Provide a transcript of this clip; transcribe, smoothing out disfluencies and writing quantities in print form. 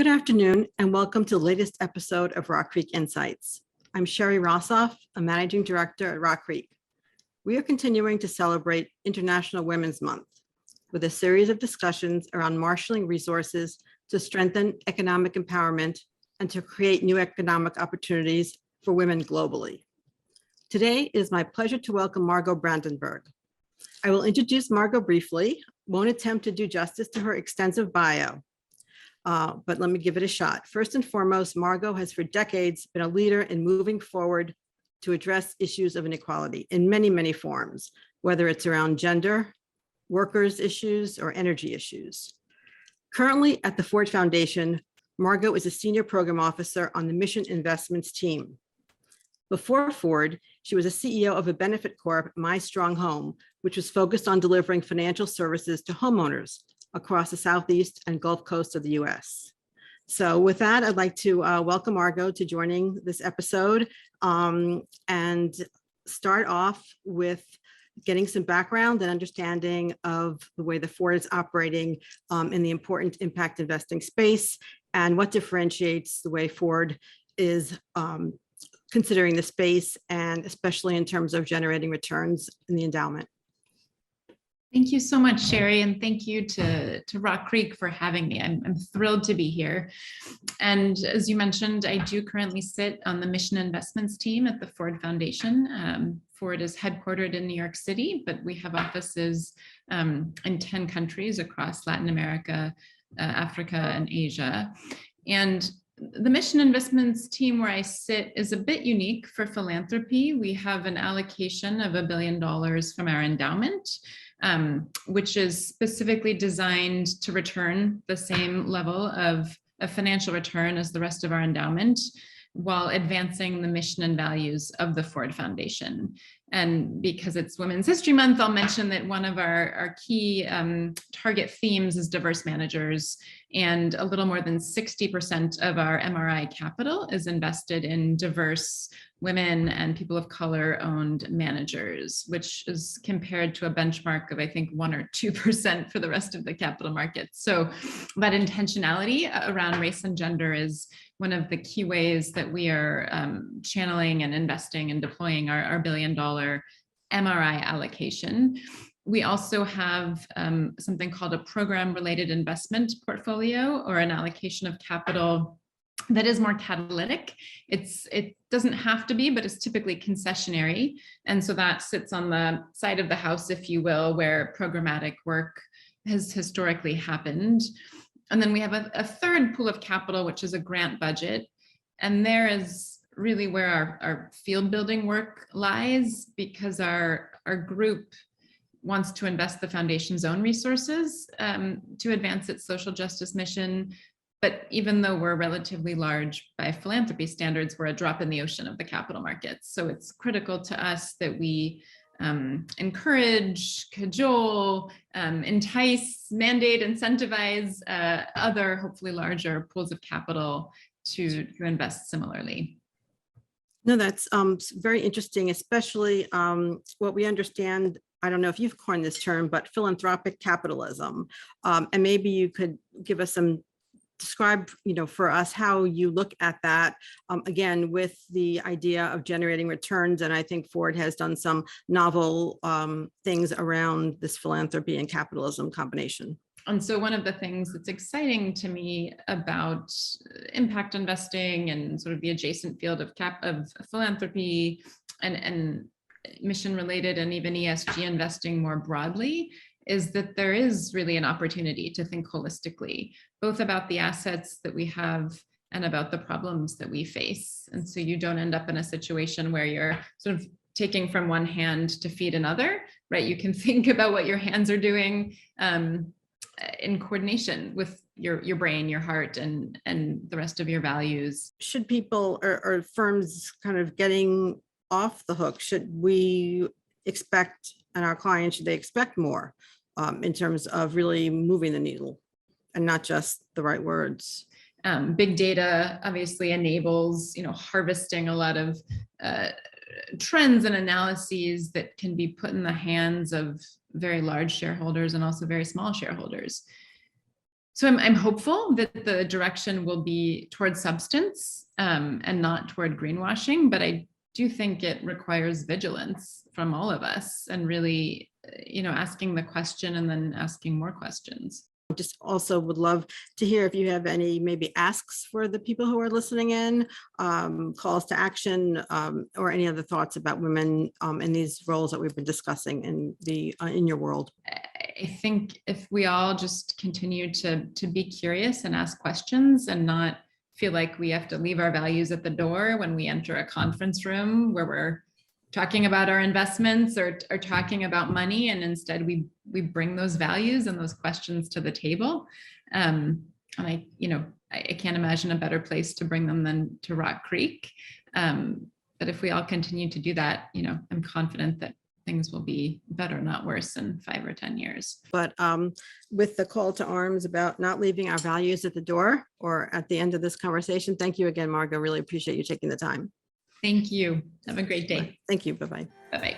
Good afternoon, and welcome to the latest episode of RockCreek Insights. I'm Sherri Rossoff, a managing director at RockCreek. We are continuing to celebrate International Women's Month with a series of discussions around marshaling resources to strengthen economic empowerment and to create new economic opportunities for women globally. Today, it is my pleasure to welcome Margot Brandenburg. I will introduce Margot briefly, won't attempt to do justice to her extensive bio. But let me give it a shot. First and foremost, Margot has for decades been a leader in moving forward to address issues of inequality in many, many forms, whether it's around gender, workers' issues, or energy issues. Currently at the Ford Foundation, Margot is a senior program officer on the Mission Investments team. Before Ford, she was a CEO of a benefit corp, My Strong Home, which was focused on delivering financial services to homeowners across the Southeast and Gulf Coast of the US. So with that, I'd like to welcome Margot to joining this episode and start off with getting some background and understanding of the way the Ford is operating in the important impact investing space and what differentiates the way Ford is considering the space, and especially in terms of generating returns in the endowment. Thank you so much, Sherri, and thank you to RockCreek for having me. I'm thrilled to be here. And as you mentioned, I do currently sit on the Mission Investments team at the Ford Foundation. Ford is headquartered in New York City, but we have offices in 10 countries across Latin America, Africa, and Asia. And the Mission Investments team where I sit is a bit unique for philanthropy. We have an allocation of $1 billion from our endowment, which is specifically designed to return the same level of financial return as the rest of our endowment, while advancing the mission and values of the Ford Foundation. And because it's Women's History Month, I'll mention that one of our key target themes is diverse managers, and a little more than 60% of our MRI capital is invested in diverse women and people of color owned managers, which is compared to a benchmark of, I think, 1 or 2% for the rest of the capital markets. So that intentionality around race and gender is one of the key ways that we are channeling and investing and deploying our $1 billion MRI allocation. We also have something called a program-related investment portfolio, or an allocation of capital that is more catalytic. It doesn't have to be, but it's typically concessionary. And so that sits on the side of the house, if you will, where programmatic work has historically happened. And then we have a third pool of capital, which is a grant budget. And there is really where our field building work lies, because our group wants to invest the foundation's own resources to advance its social justice mission. But even though we're relatively large by philanthropy standards, we're a drop in the ocean of the capital markets. So it's critical to us that we encourage, cajole, entice, mandate, incentivize other, hopefully larger pools of capital to invest similarly. No, that's very interesting, especially what we understand. I don't know if you've coined this term, but philanthropic capitalism. And maybe you could give us describe, for us how you look at that, again, with the idea of generating returns. And I think Ford has done some novel things around this philanthropy and capitalism combination. And so one of the things that's exciting to me about impact investing and sort of the adjacent field of philanthropy and mission related and even ESG investing more broadly is that there is really an opportunity to think holistically, both about the assets that we have and about the problems that we face. And so you don't end up in a situation where you're sort of taking from one hand to feed another, right? You can think about what your hands are doing in coordination with your brain, your heart, and the rest of your values. Should people or firms kind of getting off the hook, should we expect, and our clients, should they expect more in terms of really moving the needle and not just the right words? Big data obviously enables, harvesting a lot of trends and analyses that can be put in the hands of very large shareholders and also very small shareholders. So I'm hopeful that the direction will be toward substance and not toward greenwashing, but I do think it requires vigilance from all of us and really, asking the question and then asking more questions. Just also would love to hear if you have any maybe asks for the people who are listening in, calls to action, or any other thoughts about women in these roles that we've been discussing in your world. I think if we all just continue to be curious and ask questions and not feel like we have to leave our values at the door when we enter a conference room where we're talking about our investments or talking about money, and instead we bring those values and those questions to the table. And I can't imagine a better place to bring them than to RockCreek. But if we all continue to do that, I'm confident that things will be better, not worse, in 5 or 10 years. But with the call to arms about not leaving our values at the door or at the end of this conversation, thank you again, Margot. Really appreciate you taking the time. Thank you. Have a great day. Thank you. Bye-bye. Bye-bye.